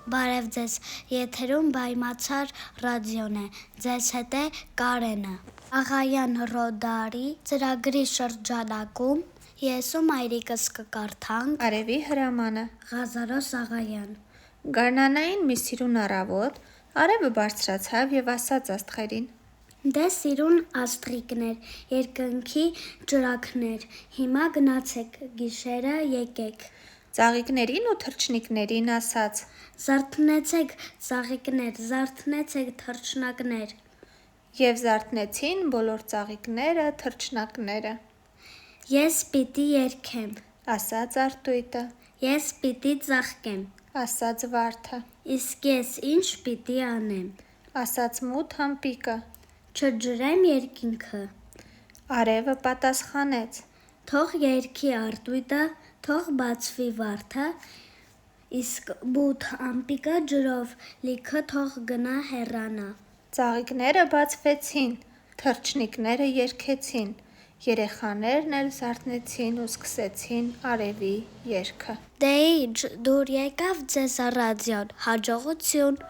Բարև ձեզ, եթերում բայմացար ռադիոն է, ձեզ հետ է Կարենը։ Աղայան Ռոդարի ծրագրի շրջանակում ես ու մայրիկս կկարդանք Արևի հրամանը։ Ղազարոս Աղայան։ Գարնանային մի սիրուն առավոտ Արևը բարձրացավ և ասաց աստղերին. Դե սիրուն աստղիկներ, երկնքի ճրագներ, հիմա գնացեք, գիշերը եկեք։ Ծաղիկներին ու թռչնիկներին ասաց. Զարթնեցեք ծաղիկներ, զարթնեցեք թռչնակներ։ Եվ զարթնեցին բոլոր ծաղիկները, թռչնակները։ Ես պիտի երգեմ, Ասաց արտույտը, ես պիտի ծաղկեմ, ասաց վարդը, իսկ ես ինչ պիտի անեմ, ասաց մութ համպիկը։ չջրեմ երկինքը, Արևը պատասխանեց. թող երգի արտույտը, թող բացվի վարդը, իսկ մութ ամպիկը ջրով լիքը թող գնա հեռանա։ Ծաղիկները բացվեցին, թռչնիկները երգեցին, երեխաներն էլ զարթնեցին ու սկսեցին արևի երգը։ Դե ինչ, դուր եկավ ձեզ ռադիոն, հաջողություն։